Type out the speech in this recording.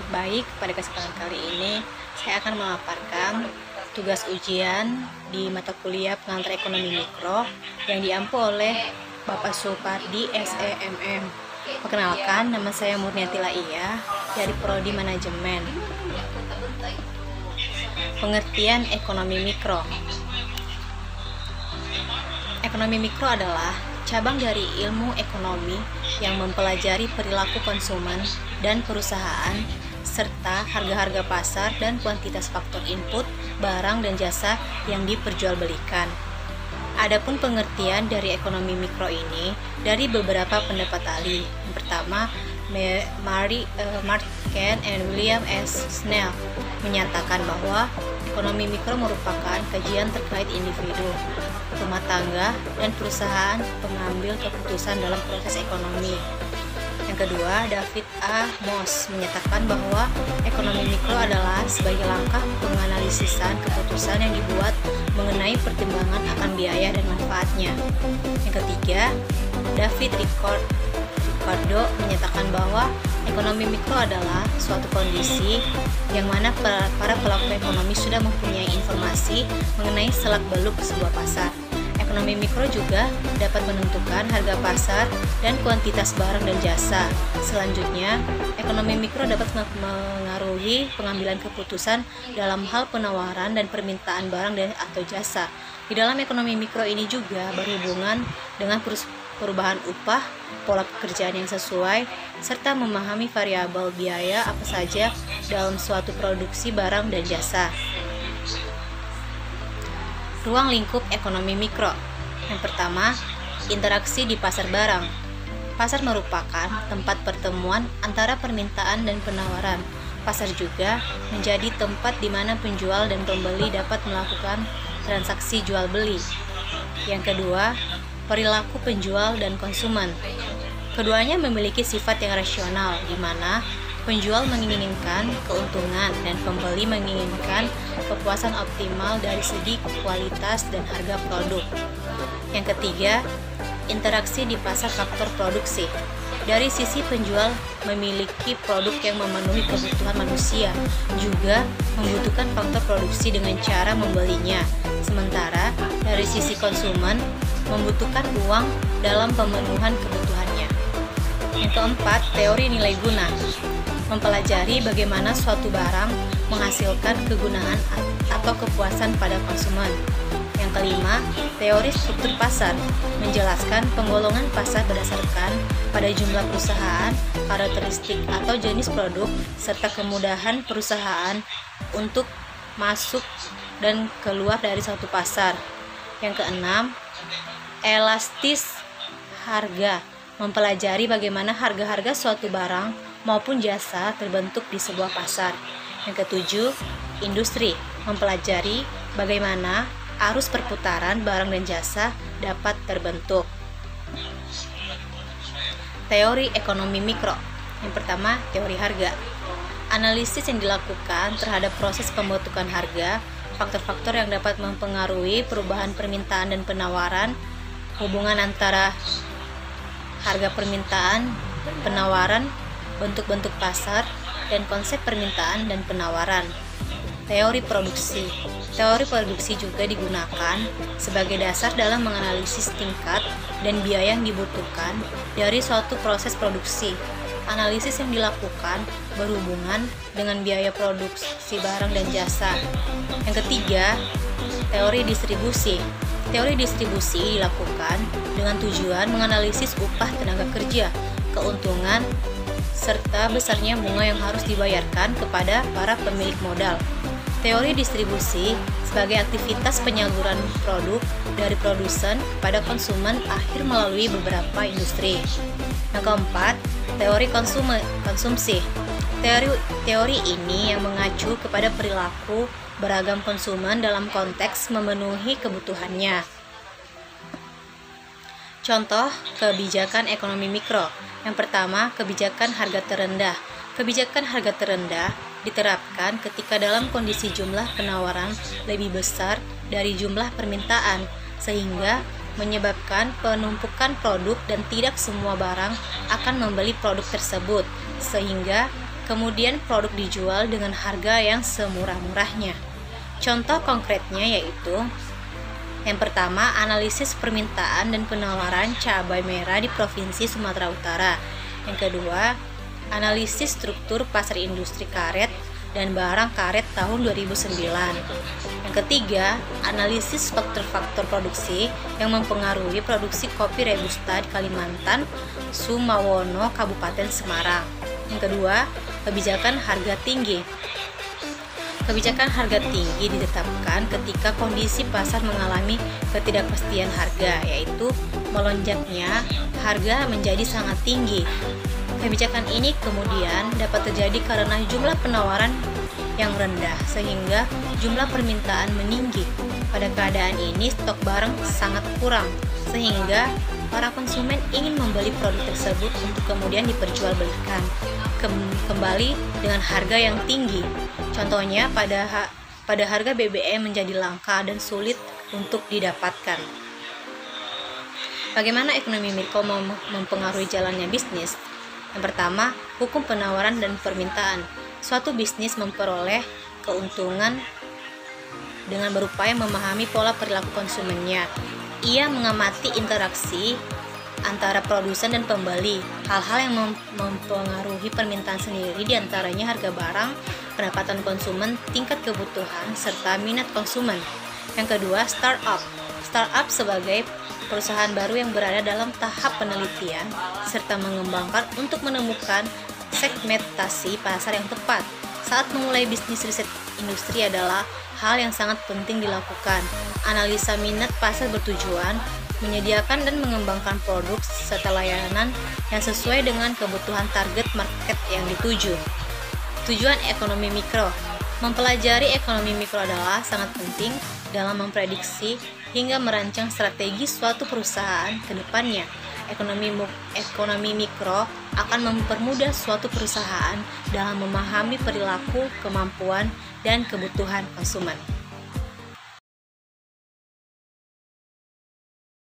Baik, pada kesempatan kali ini saya akan memaparkan tugas ujian di mata kuliah pengantar ekonomi mikro yang diampu oleh Bapak Supardi SEMM. Perkenalkan, nama saya Murniati Laia dari Prodi Manajemen. Pengertian ekonomi mikro. Ekonomi mikro adalah cabang dari ilmu ekonomi yang mempelajari perilaku konsumen dan perusahaan serta harga-harga pasar dan kuantitas faktor input, barang dan jasa yang diperjualbelikan. Adapun pengertian dari ekonomi mikro ini dari beberapa pendapat ahli. Yang pertama, Mark Ken and William S. Snell menyatakan bahwa ekonomi mikro merupakan kajian terkait individu, rumah tangga, dan perusahaan pengambil keputusan dalam proses ekonomi. Yang kedua, David A. Moss menyatakan bahwa ekonomi mikro adalah sebagai langkah penganalisisan keputusan yang dibuat mengenai pertimbangan akan biaya dan manfaatnya. Yang ketiga, David Ricardo menyatakan bahwa ekonomi mikro adalah suatu kondisi yang mana para pelaku ekonomi sudah mempunyai informasi mengenai selak-beluk sebuah pasar. Ekonomi mikro juga dapat menentukan harga pasar dan kuantitas barang dan jasa. Selanjutnya, ekonomi mikro dapat mengaruhi pengambilan keputusan dalam hal penawaran dan permintaan barang dan atau jasa. Di dalam ekonomi mikro ini juga berhubungan dengan perubahan upah, pola pekerjaan yang sesuai, serta memahami variabel biaya apa saja dalam suatu produksi barang dan jasa. Ruang lingkup ekonomi mikro. Yang pertama, interaksi di pasar barang. Pasar merupakan tempat pertemuan antara permintaan dan penawaran. Pasar juga menjadi tempat di mana penjual dan pembeli dapat melakukan transaksi jual beli. Yang kedua, perilaku penjual dan konsumen. Keduanya memiliki sifat yang rasional, di mana penjual menginginkan keuntungan dan pembeli menginginkan kepuasan optimal dari segi kualitas dan harga produk. Yang ketiga, interaksi di pasar faktor produksi. Dari sisi penjual memiliki produk yang memenuhi kebutuhan manusia, juga membutuhkan faktor produksi dengan cara membelinya. Sementara dari sisi konsumen membutuhkan uang dalam pemenuhan kebutuhannya. Yang keempat, teori nilai guna. Mempelajari bagaimana suatu barang menghasilkan kegunaan atau kepuasan pada konsumen. Yang kelima, teori struktur pasar. Menjelaskan penggolongan pasar berdasarkan pada jumlah perusahaan, karakteristik atau jenis produk, serta kemudahan perusahaan untuk masuk dan keluar dari suatu pasar. Yang keenam, elastis harga. Mempelajari bagaimana harga-harga suatu barang maupun jasa terbentuk di sebuah pasar. Yang ketujuh, industri. Mempelajari bagaimana arus perputaran barang dan jasa dapat terbentuk. Teori ekonomi mikro. Yang pertama, teori harga. Analisis yang dilakukan terhadap proses pembentukan harga, faktor-faktor yang dapat mempengaruhi perubahan permintaan dan penawaran, hubungan antara harga permintaan, penawaran, bentuk-bentuk pasar, dan konsep permintaan dan penawaran. Teori produksi. Teori produksi juga digunakan sebagai dasar dalam menganalisis tingkat dan biaya yang dibutuhkan dari suatu proses produksi. Analisis yang dilakukan berhubungan dengan biaya produksi barang dan jasa. Yang ketiga, teori distribusi. Teori distribusi dilakukan dengan tujuan menganalisis upah tenaga kerja, keuntungan, serta besarnya bunga yang harus dibayarkan kepada para pemilik modal. Teori distribusi sebagai aktivitas penyaluran produk dari produsen kepada konsumen akhir melalui beberapa industri. Yang keempat, teori konsumsi. Teori ini yang mengacu kepada perilaku beragam konsumen dalam konteks memenuhi kebutuhannya. Contoh kebijakan ekonomi mikro. Yang pertama, kebijakan harga terendah. Kebijakan harga terendah diterapkan ketika dalam kondisi jumlah penawaran lebih besar dari jumlah permintaan, sehingga menyebabkan penumpukan produk dan tidak semua barang akan membeli produk tersebut, sehingga Kemudian produk dijual dengan harga yang semurah-murahnya. Contoh konkretnya yaitu yang pertama, analisis permintaan dan penawaran cabai merah di Provinsi Sumatera Utara. Yang kedua, analisis struktur pasar industri karet dan barang karet tahun 2009. Yang ketiga, analisis faktor-faktor produksi yang mempengaruhi produksi kopi Robusta di Kalimantan, Sumawono, Kabupaten Semarang. Yang kedua, kebijakan harga tinggi. Kebijakan harga tinggi ditetapkan ketika kondisi pasar mengalami ketidakpastian harga, yaitu melonjaknya harga menjadi sangat tinggi. Kebijakan ini kemudian dapat terjadi karena jumlah penawaran yang rendah sehingga jumlah permintaan meninggi. Pada keadaan ini stok barang sangat kurang sehingga para konsumen ingin membeli produk tersebut untuk kemudian diperjualbelikan kembali dengan harga yang tinggi. Contohnya pada harga BBM menjadi langka dan sulit untuk didapatkan. Bagaimana ekonomi mikro mempengaruhi jalannya bisnis? Yang pertama, hukum penawaran dan permintaan. Suatu bisnis memperoleh keuntungan dengan berupaya memahami pola perilaku konsumennya. Ia mengamati interaksi antara produsen dan pembeli. Hal-hal yang mempengaruhi permintaan sendiri diantaranya harga barang, pendapatan konsumen, tingkat kebutuhan, serta minat konsumen. Yang kedua, startup. Startup sebagai perusahaan baru yang berada dalam tahap penelitian serta mengembangkan untuk menemukan segmentasi pasar yang tepat. Saat memulai bisnis, riset industri adalah hal yang sangat penting dilakukan. Analisa minat pasar bertujuan menyediakan dan mengembangkan produk serta layanan yang sesuai dengan kebutuhan target market yang dituju. Tujuan ekonomi mikro. Mempelajari ekonomi mikro adalah sangat penting dalam memprediksi hingga merancang strategi suatu perusahaan ke depannya. Ekonomi mikro akan mempermudah suatu perusahaan dalam memahami perilaku, kemampuan, dan kebutuhan konsumen.